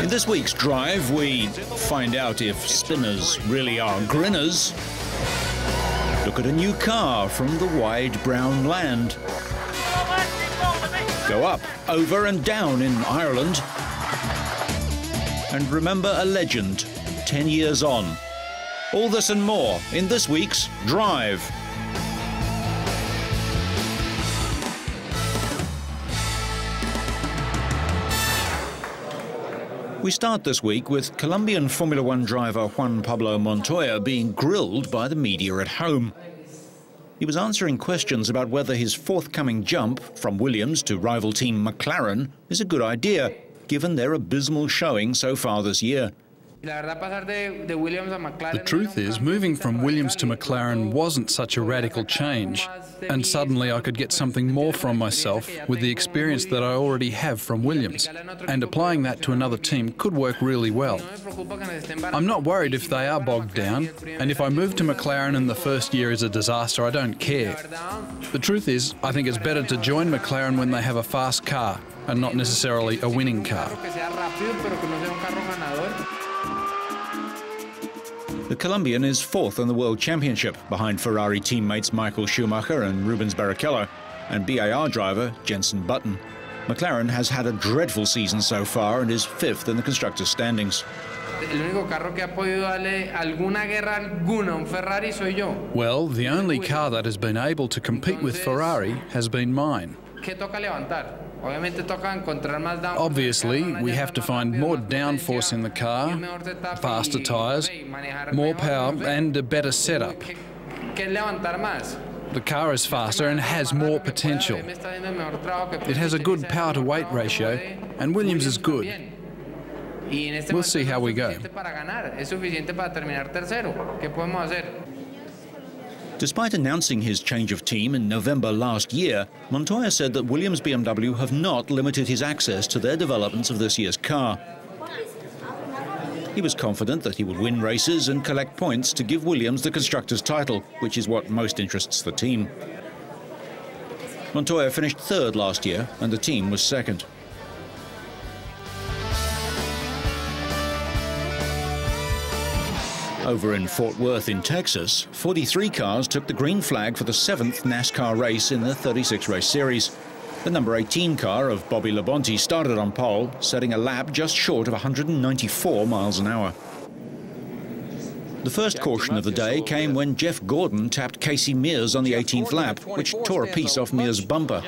In this week's drive, we find out if spinners really are grinners, look at a new car from the wide brown land, go up, over and down in Ireland, and remember a legend 10 years on. All this and more in this week's Drive. We start this week with Colombian Formula One driver Juan Pablo Montoya being grilled by the media at home. He was answering questions about whether his forthcoming jump from Williams to rival team McLaren is a good idea, given their abysmal showing so far this year. The truth is, moving from Williams to McLaren wasn't such a radical change, and suddenly I could get something more from myself with the experience that I already have from Williams, and applying that to another team could work really well. I'm not worried if they are bogged down, and if I move to McLaren and the first year is a disaster, I don't care. The truth is, I think it's better to join McLaren when they have a fast car, and not necessarily a winning car. The Colombian is fourth in the World Championship, behind Ferrari teammates Michael Schumacher and Rubens Barrichello, and BAR driver Jenson Button. McLaren has had a dreadful season so far and is fifth in the constructors' standings. Well, the only car that has been able to compete with Ferrari has been mine. Obviously, we have to find more downforce in the car, faster tyres, more power and a better setup. The car is faster and has more potential. It has a good power-to-weight ratio, and Williams is good. We'll see how we go. Despite announcing his change of team in November last year, Montoya said that Williams BMW have not limited his access to their developments of this year's car. He was confident that he would win races and collect points to give Williams the constructors' title, which is what most interests the team. Montoya finished third last year and the team was second. Over in Fort Worth in Texas, 43 cars took the green flag for the 7th NASCAR race in the 36-race series. The number 18 car of Bobby Labonte started on pole, setting a lap just short of 194 miles an hour. The first caution of the day came when Jeff Gordon tapped Casey Mears on the 18th lap, which tore a piece off Mears' bumper.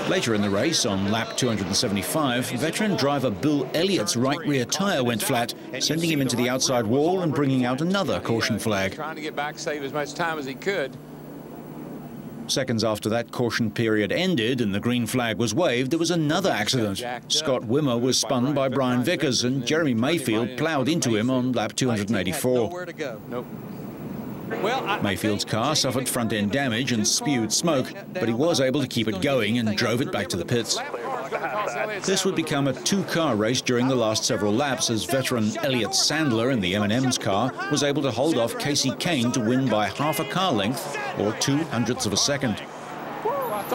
Later in the race, on lap 275, veteran driver Bill Elliott's right rear tyre went flat, sending him into the outside wall and bringing out another caution flag. Trying to get back, save as much time as he could. Seconds after that caution period ended and the green flag was waved, there was another accident. Scott Wimmer was spun by Brian Vickers and Jeremy Mayfield ploughed into him on lap 284. Mayfield's car suffered front-end damage and spewed smoke, but he was able to keep it going and drove it back to the pits. This would become a two-car race during the last several laps as veteran Elliott Sandler in the M&M's car was able to hold off Casey Kane to win by half a car length, or 0.02 of a second.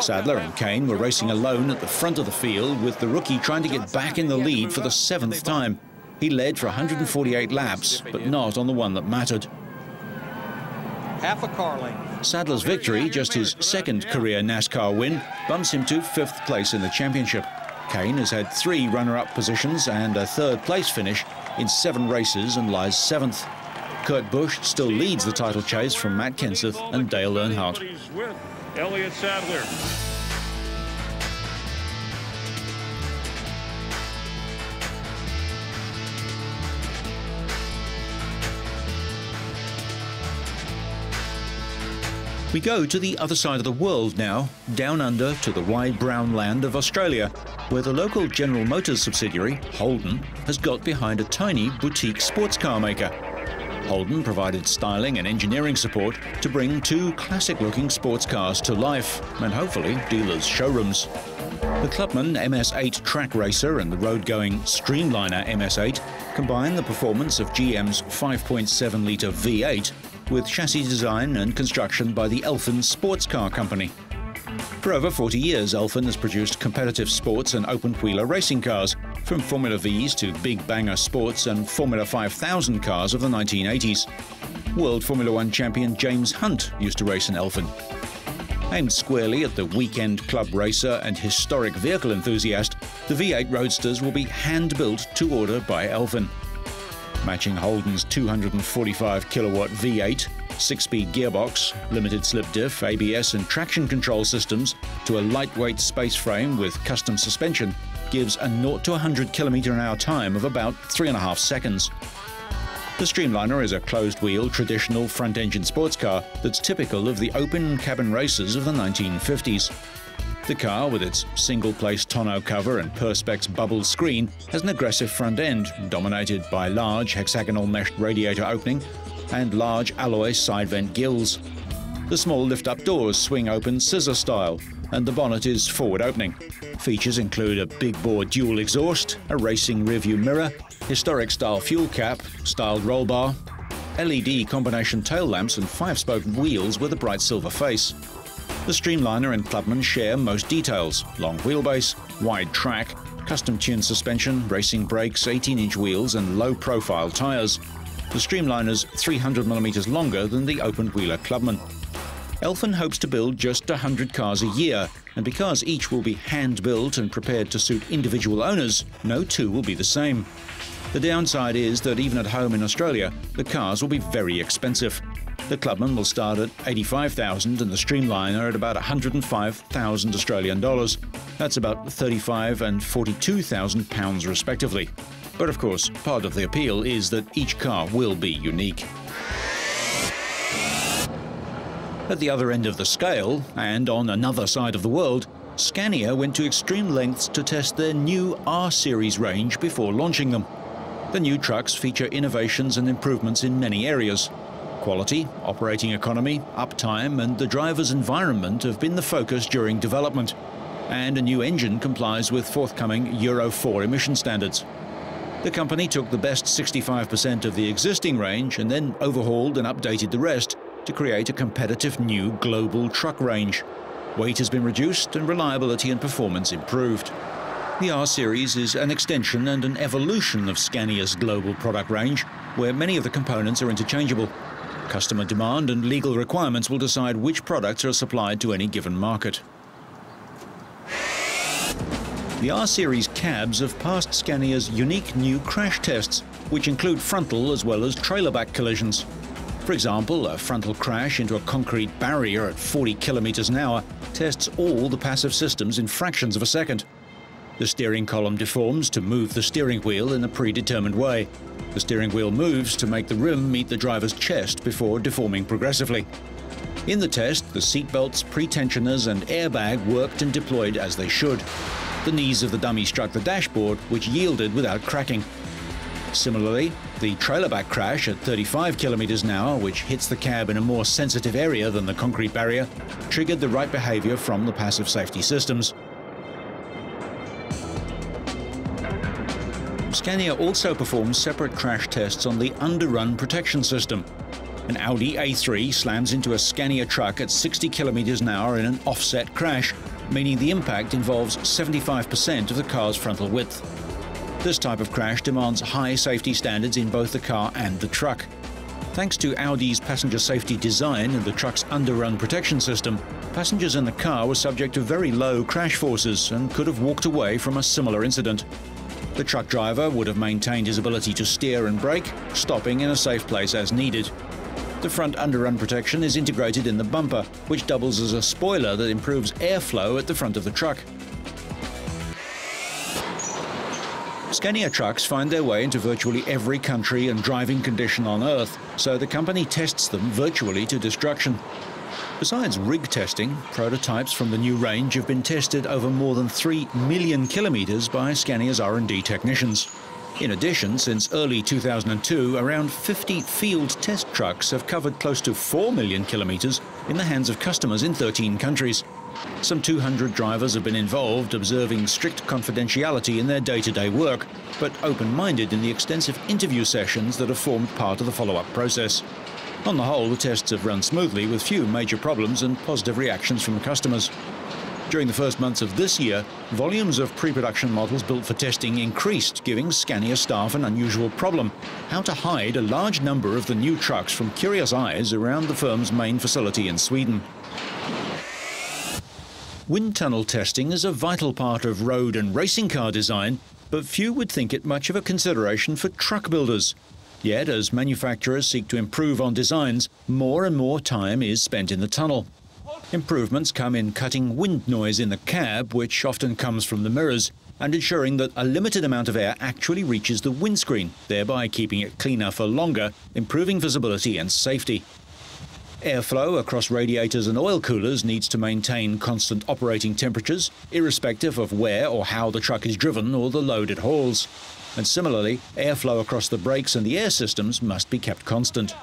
Sadler and Kane were racing alone at the front of the field, with the rookie trying to get back in the lead for the 7th time. He led for 148 laps, but not on the one that mattered. Half a car length. Sadler's victory, just his second career NASCAR win, bumps him to 5th place in the championship. Kane has had 3 runner-up positions and a 3rd place finish in 7 races and lies 7th. Kurt Busch still leads the title chase from Matt Kenseth and Dale Earnhardt. Elliott Sadler. We go to the other side of the world now, down under to the wide brown land of Australia, where the local General Motors subsidiary, Holden, has got behind a tiny boutique sports car maker. Holden provided styling and engineering support to bring 2 classic-looking sports cars to life, and hopefully dealers' showrooms. The Clubman MS8 track racer and the road-going Streamliner MS8 combine the performance of GM's 5.7-litre V8 with chassis design and construction by the Elfin Sports Car Company. For over 40 years, Elfin has produced competitive sports and open-wheeler racing cars, from Formula V's to Big Banger Sports and Formula 5000 cars of the 1980s. World Formula One champion James Hunt used to race in Elfin. Aimed squarely at the weekend club racer and historic vehicle enthusiast, the V8 Roadsters will be hand-built to order by Elfin. Matching Holden's 245 kilowatt V8, 6-speed gearbox, limited slip diff, ABS and traction control systems to a lightweight space frame with custom suspension gives a 0 to 100 km/h time of about 3.5 seconds. The Streamliner is a closed-wheel, traditional front-engine sports car that's typical of the open cabin races of the 1950s. The car, with its single-place tonneau cover and Perspex bubble screen, has an aggressive front end, dominated by large hexagonal meshed radiator opening and large alloy side vent gills. The small lift-up doors swing open scissor style, and the bonnet is forward opening. Features include a big bore dual exhaust, a racing rearview mirror, historic style fuel cap, styled roll bar, LED combination tail lamps and 5-spoke wheels with a bright silver face. The Streamliner and Clubman share most details: long wheelbase, wide track, custom-tuned suspension, racing brakes, 18-inch wheels and low-profile tyres. The Streamliner's 300mm longer than the open-wheeler Clubman. Elfin hopes to build just 100 cars a year, and because each will be hand-built and prepared to suit individual owners, no two will be the same. The downside is that even at home in Australia, the cars will be very expensive. The Clubman will start at $85,000 and the Streamliner at about $105,000 Australian dollars. That's about £35,000 and £42,000 respectively. But of course, part of the appeal is that each car will be unique. At the other end of the scale, and on another side of the world, Scania went to extreme lengths to test their new R-Series range before launching them. The new trucks feature innovations and improvements in many areas. Quality, operating economy, uptime and the driver's environment have been the focus during development, and a new engine complies with forthcoming Euro 4 emission standards. The company took the best 65% of the existing range and then overhauled and updated the rest to create a competitive new global truck range. Weight has been reduced and reliability and performance improved. The R-Series is an extension and an evolution of Scania's global product range, where many of the components are interchangeable. Customer demand and legal requirements will decide which products are supplied to any given market. The R-Series cabs have passed Scania's unique new crash tests, which include frontal as well as trailer-back collisions. For example, a frontal crash into a concrete barrier at 40 km/h tests all the passive systems in fractions of a second. The steering column deforms to move the steering wheel in a predetermined way. The steering wheel moves to make the rim meet the driver's chest before deforming progressively. In the test, the seatbelts, pretensioners and airbag worked and deployed as they should. The knees of the dummy struck the dashboard, which yielded without cracking. Similarly, the trailer-back crash at 35 km/h, which hits the cab in a more sensitive area than the concrete barrier, triggered the right behavior from the passive safety systems. Scania also performs separate crash tests on the underrun protection system. An Audi A3 slams into a Scania truck at 60 km/h in an offset crash, meaning the impact involves 75% of the car's frontal width. This type of crash demands high safety standards in both the car and the truck. Thanks to Audi's passenger safety design and the truck's underrun protection system, passengers in the car were subject to very low crash forces and could have walked away from a similar incident. The truck driver would have maintained his ability to steer and brake, stopping in a safe place as needed. The front underrun protection is integrated in the bumper, which doubles as a spoiler that improves airflow at the front of the truck. Scania trucks find their way into virtually every country and driving condition on Earth, so the company tests them virtually to destruction. Besides rig testing, prototypes from the new range have been tested over more than 3 million kilometers by Scania's R&D technicians. In addition, since early 2002, around 50 field test trucks have covered close to 4 million kilometers in the hands of customers in 13 countries. Some 200 drivers have been involved, observing strict confidentiality in their day-to-day work, but open-minded in the extensive interview sessions that have formed part of the follow-up process. On the whole, the tests have run smoothly with few major problems and positive reactions from customers. During the first months of this year, volumes of pre-production models built for testing increased, giving Scania staff an unusual problem: how to hide a large number of the new trucks from curious eyes around the firm's main facility in Sweden. Wind tunnel testing is a vital part of road and racing car design, but few would think it much of a consideration for truck builders. Yet, as manufacturers seek to improve on designs, more and more time is spent in the tunnel. Improvements come in cutting wind noise in the cab, which often comes from the mirrors, and ensuring that a limited amount of air actually reaches the windscreen, thereby keeping it cleaner for longer, improving visibility and safety. Airflow across radiators and oil coolers needs to maintain constant operating temperatures, irrespective of where or how the truck is driven or the load it hauls. And similarly, airflow across the brakes and the air systems must be kept constant.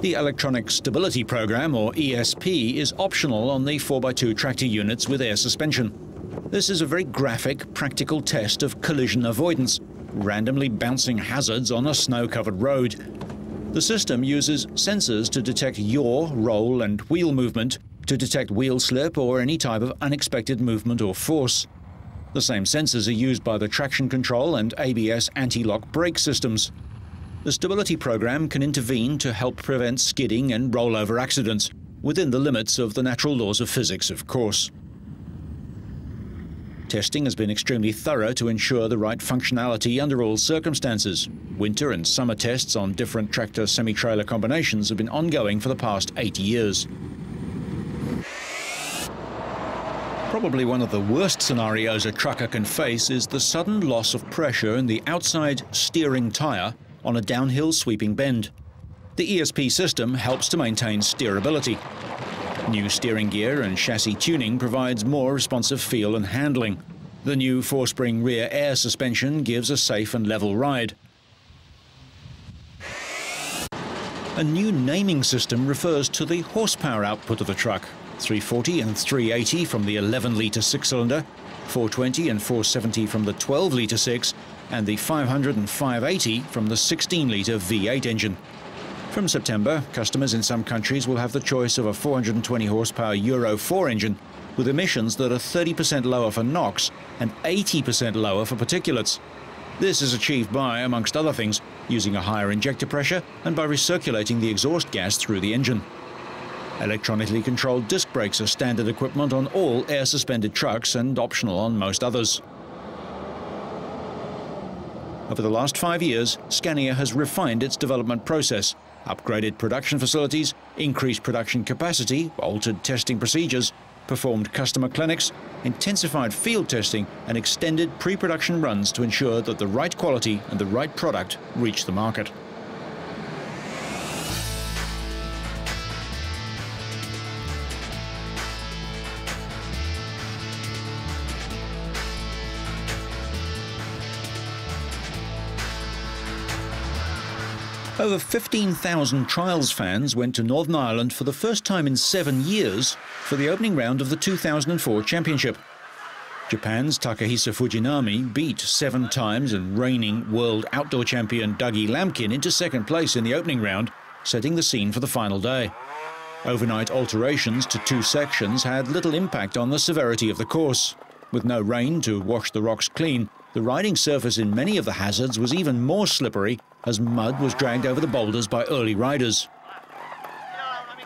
The Electronic Stability Program, or ESP, is optional on the 4x2 tractor units with air suspension. This is a very graphic, practical test of collision avoidance, randomly bouncing hazards on a snow-covered road. The system uses sensors to detect yaw, roll and wheel movement, to detect wheel slip or any type of unexpected movement or force. The same sensors are used by the traction control and ABS anti-lock brake systems. The stability program can intervene to help prevent skidding and rollover accidents, within the limits of the natural laws of physics, of course. Testing has been extremely thorough to ensure the right functionality under all circumstances. Winter and summer tests on different tractor semi-trailer combinations have been ongoing for the past 8 years. Probably one of the worst scenarios a trucker can face is the sudden loss of pressure in the outside steering tyre on a downhill sweeping bend. The ESP system helps to maintain steerability. New steering gear and chassis tuning provides more responsive feel and handling. The new 4-spring rear air suspension gives a safe and level ride. A new naming system refers to the horsepower output of the truck: 340 and 380 from the 11-litre 6-cylinder, 420 and 470 from the 12-litre 6, and the 500 and 580 from the 16-litre V8 engine. From September, customers in some countries will have the choice of a 420 horsepower Euro 4 engine with emissions that are 30% lower for NOx and 80% lower for particulates. This is achieved by, amongst other things, using a higher injector pressure and by recirculating the exhaust gas through the engine. Electronically controlled disc brakes are standard equipment on all air-suspended trucks and optional on most others. Over the last 5 years, Scania has refined its development process, upgraded production facilities, increased production capacity, altered testing procedures, performed customer clinics, intensified field testing, and extended pre-production runs to ensure that the right quality and the right product reach the market. Over 15,000 Trials fans went to Northern Ireland for the first time in 7 years for the opening round of the 2004 championship. Japan's Takahisa Fujinami beat 7 times and reigning world outdoor champion Dougie Lampkin into second place in the opening round, setting the scene for the final day. Overnight alterations to 2 sections had little impact on the severity of the course. With no rain to wash the rocks clean, the riding surface in many of the hazards was even more slippery as mud was dragged over the boulders by early riders.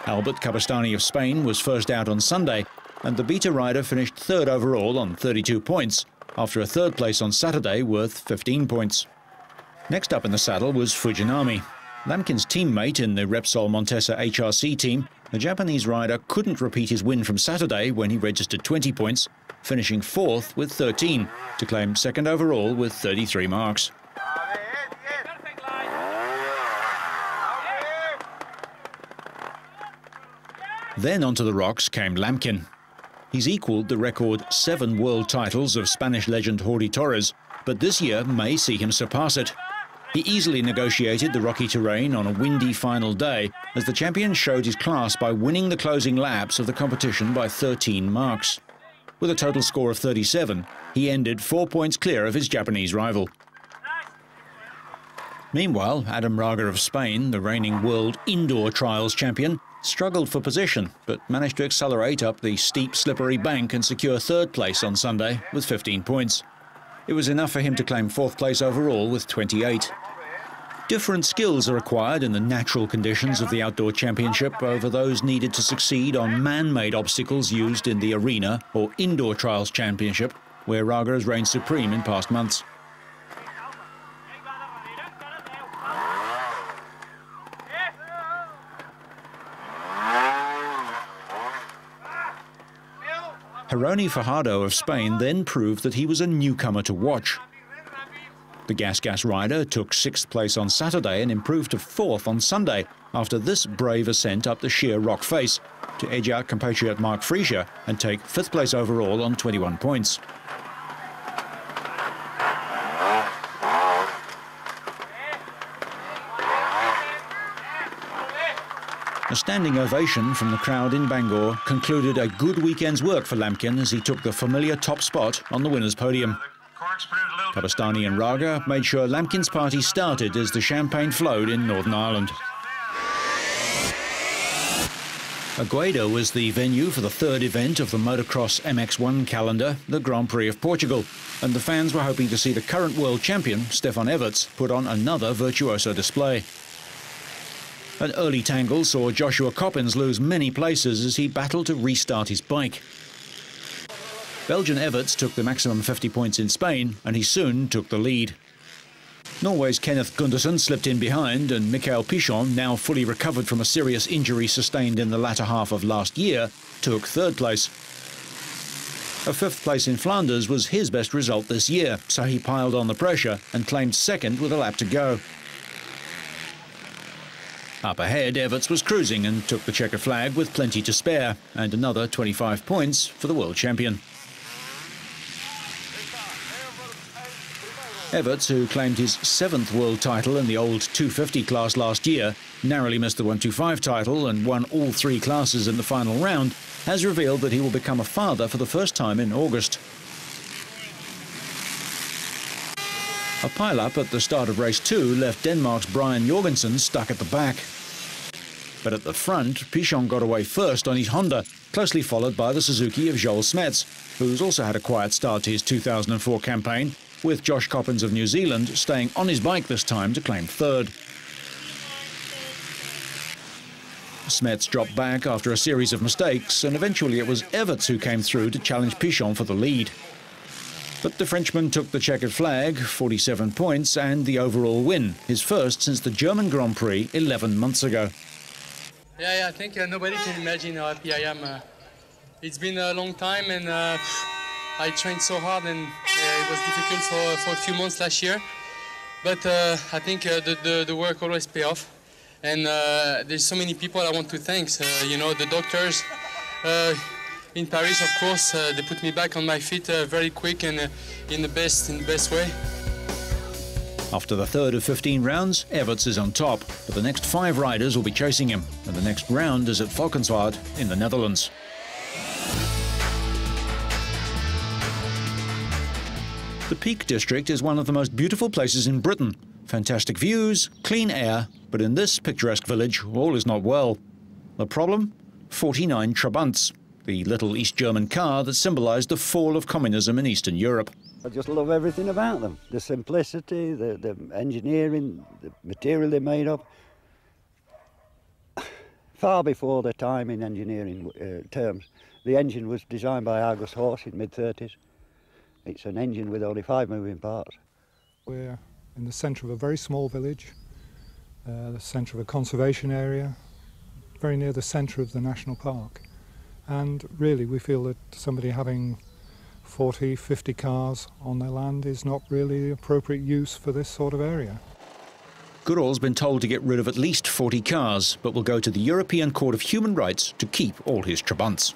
Albert Cabestany of Spain was first out on Sunday, and the Beta rider finished third overall on 32 points, after a third place on Saturday worth 15 points. Next up in the saddle was Fujinami. Lampkin's teammate in the Repsol Montesa HRC team, the Japanese rider couldn't repeat his win from Saturday when he registered 20 points, finishing fourth with 13, to claim second overall with 33 marks. Then onto the rocks came Lampkin. He's equalled the record 7 world titles of Spanish legend Jordi Torres, but this year may see him surpass it. He easily negotiated the rocky terrain on a windy final day as the champion showed his class by winning the closing laps of the competition by 13 marks. With a total score of 37, he ended 4 points clear of his Japanese rival. Meanwhile, Adam Raga of Spain, the reigning world indoor trials champion, struggled for position, but managed to accelerate up the steep, slippery bank and secure third place on Sunday with 15 points. It was enough for him to claim fourth place overall with 28. Different skills are required in the natural conditions of the outdoor championship over those needed to succeed on man-made obstacles used in the arena or indoor trials championship, where Raga has reigned supreme in past months. Jeroni Fajardo of Spain then proved that he was a newcomer to watch. The Gas rider took 6th place on Saturday and improved to 4th on Sunday after this brave ascent up the sheer rock face to edge out compatriot Mark Frieser and take 5th place overall on 21 points. A standing ovation from the crowd in Bangor concluded a good weekend's work for Lamkin as he took the familiar top spot on the winner's podium. Kabastani and Raga made sure Lamkin's party started as the champagne flowed in Northern Ireland. Agueda was the venue for the third event of the motocross MX1 calendar, the Grand Prix of Portugal, and the fans were hoping to see the current world champion, Stefan Everts, put on another virtuoso display. An early tangle saw Joshua Coppens lose many places as he battled to restart his bike. Belgian Everts took the maximum 50 points in Spain, and he soon took the lead. Norway's Kenneth Gundersen slipped in behind, and Mikael Pichon, now fully recovered from a serious injury sustained in the latter half of last year, took third place. A 5th place in Flanders was his best result this year, so he piled on the pressure and claimed second with a lap to go. Up ahead, Everts was cruising and took the checker flag with plenty to spare, and another 25 points for the world champion. Everts, who claimed his 7th world title in the old 250 class last year, narrowly missed the 125 title and won all 3 classes in the final round, has revealed that he will become a father for the first time in August. A pile-up at the start of race 2 left Denmark's Brian Jorgensen stuck at the back. But at the front, Pichon got away first on his Honda, closely followed by the Suzuki of Joel Smets, who's also had a quiet start to his 2004 campaign, with Josh Coppens of New Zealand staying on his bike this time to claim third. Smets dropped back after a series of mistakes, and eventually it was Everts who came through to challenge Pichon for the lead. But the Frenchman took the checkered flag, 47 points, and the overall win, his first since the German Grand Prix 11 months ago. Yeah, I think nobody can imagine how happy I am. It's been a long time, and I trained so hard, and it was difficult for a few months last year. But I think the work always pays off. And there's so many people I want to thank. You know, the doctors in Paris, of course, they put me back on my feet very quick and in the best way. After the third of 15 rounds, Everts is on top, but the next 5 riders will be chasing him, and the next round is at Valkenswaard in the Netherlands. The Peak District is one of the most beautiful places in Britain. Fantastic views, clean air, but in this picturesque village, all is not well. The problem? 49 Trabants, the little East German car that symbolised the fall of communism in Eastern Europe. I just love everything about them. The simplicity, the engineering, the material they're made of. Far before their time in engineering terms. The engine was designed by Argus Horse in mid-30s. It's an engine with only 5 moving parts. We're in the centre of a very small village, the centre of a conservation area, very near the centre of the national park. And really we feel that somebody having 40, 50 cars on their land is not really the appropriate use for this sort of area. Goodall's been told to get rid of at least 40 cars, but will go to the European Court of Human Rights to keep all his Trabants.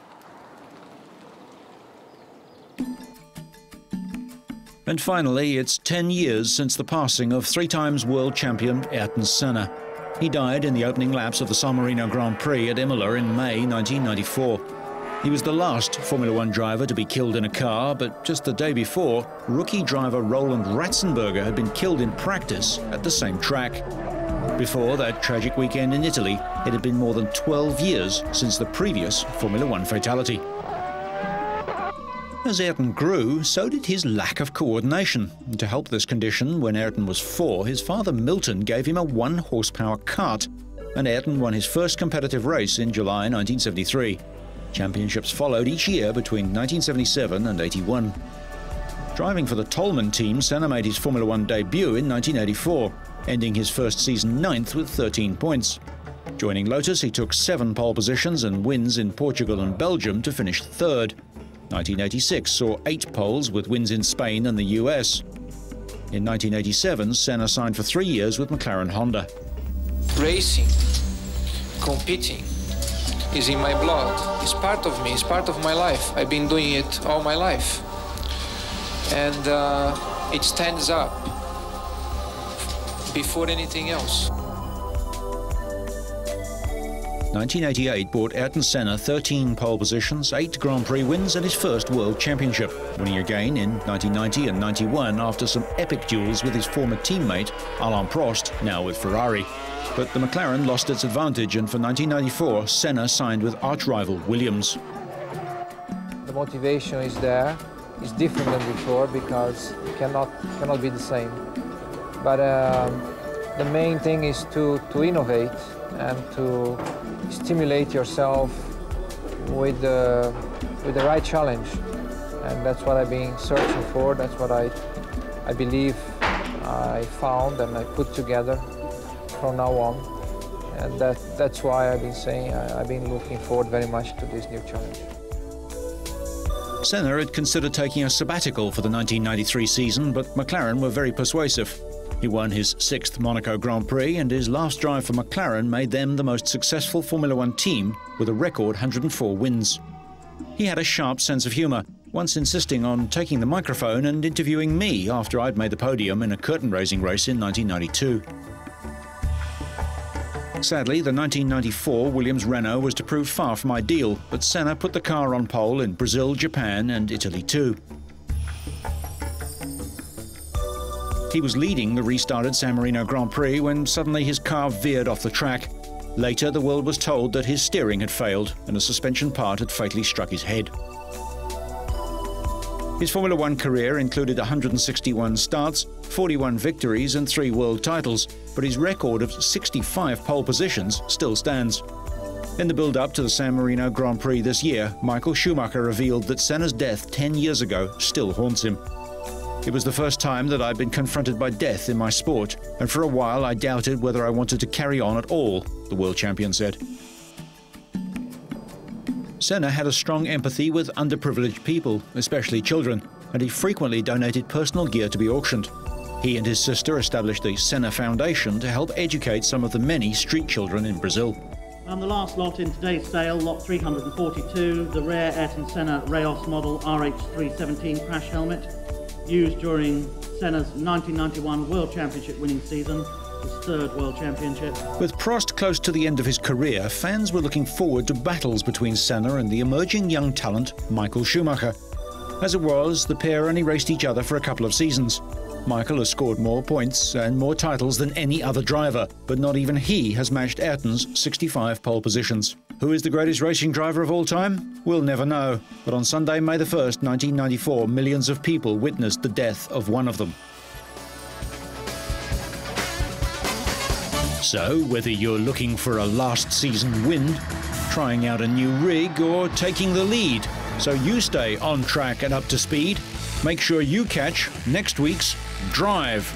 And finally, it's 10 years since the passing of 3-time world champion Ayrton Senna. He died in the opening laps of the San Marino Grand Prix at Imola in May 1994. He was the last Formula One driver to be killed in a car, but just the day before, rookie driver Roland Ratzenberger had been killed in practice at the same track. Before that tragic weekend in Italy, it had been more than 12 years since the previous Formula One fatality. As Ayrton grew, so did his lack of coordination. And to help this condition, when Ayrton was 4, his father Milton gave him a 1-horsepower kart, and Ayrton won his first competitive race in July 1973. Championships followed each year between 1977 and 81. Driving for the Tollman team, Senna made his Formula One debut in 1984, ending his first season 9th with 13 points. Joining Lotus, he took 7 pole positions and wins in Portugal and Belgium to finish 3rd. 1986 saw 8 poles with wins in Spain and the US. In 1987, Senna signed for 3 years with McLaren Honda. Racing, competing, is in my blood. It's part of me, it's part of my life. I've been doing it all my life. And it stands up before anything else. 1988 brought Ayrton Senna 13 pole positions, 8 Grand Prix wins and his first World Championship, winning again in 1990 and 91 after some epic duels with his former teammate Alain Prost, now with Ferrari. But the McLaren lost its advantage, and for 1994 Senna signed with arch-rival Williams. The motivation is there. It's different than before because it cannot be the same. But the main thing is to innovate and to stimulate yourself with the right challenge. And that's what I've been searching for. That's what I believe I found and I put together from now on. And that's why I've been saying I've been looking forward very much to this new challenge. Senna had considered taking a sabbatical for the 1993 season, but McLaren were very persuasive. He won his 6th Monaco Grand Prix, and his last drive for McLaren made them the most successful Formula One team with a record 104 wins. He had a sharp sense of humour, once insisting on taking the microphone and interviewing me after I'd made the podium in a curtain-raising race in 1992. Sadly, the 1994 Williams Renault was to prove far from ideal, but Senna put the car on pole in Brazil, Japan and Italy too. He was leading the restarted San Marino Grand Prix when suddenly his car veered off the track. Later, the world was told that his steering had failed and a suspension part had fatally struck his head. His Formula One career included 161 starts, 41 victories and 3 world titles, but his record of 65 pole positions still stands. In the build-up to the San Marino Grand Prix this year, Michael Schumacher revealed that Senna's death 10 years ago still haunts him. It was the first time that I'd been confronted by death in my sport, and for a while I doubted whether I wanted to carry on at all, the world champion said. Senna had a strong empathy with underprivileged people, especially children, and he frequently donated personal gear to be auctioned. He and his sister established the Senna Foundation to help educate some of the many street children in Brazil. And the last lot in today's sale, lot 342, the rare Ayrton Senna Rayos model RH317 crash helmet, used during Senna's 1991 World Championship winning season, his 3rd World Championship. With Prost close to the end of his career, fans were looking forward to battles between Senna and the emerging young talent Michael Schumacher. As it was, the pair only raced each other for a couple of seasons. Michael has scored more points and more titles than any other driver, but not even he has matched Ayrton's 65 pole positions. Who is the greatest racing driver of all time? We'll never know. But on Sunday, May the 1st, 1994, millions of people witnessed the death of one of them. So, whether you're looking for a last season win, trying out a new rig, or taking the lead, so you stay on track and up to speed, make sure you catch next week's Drive.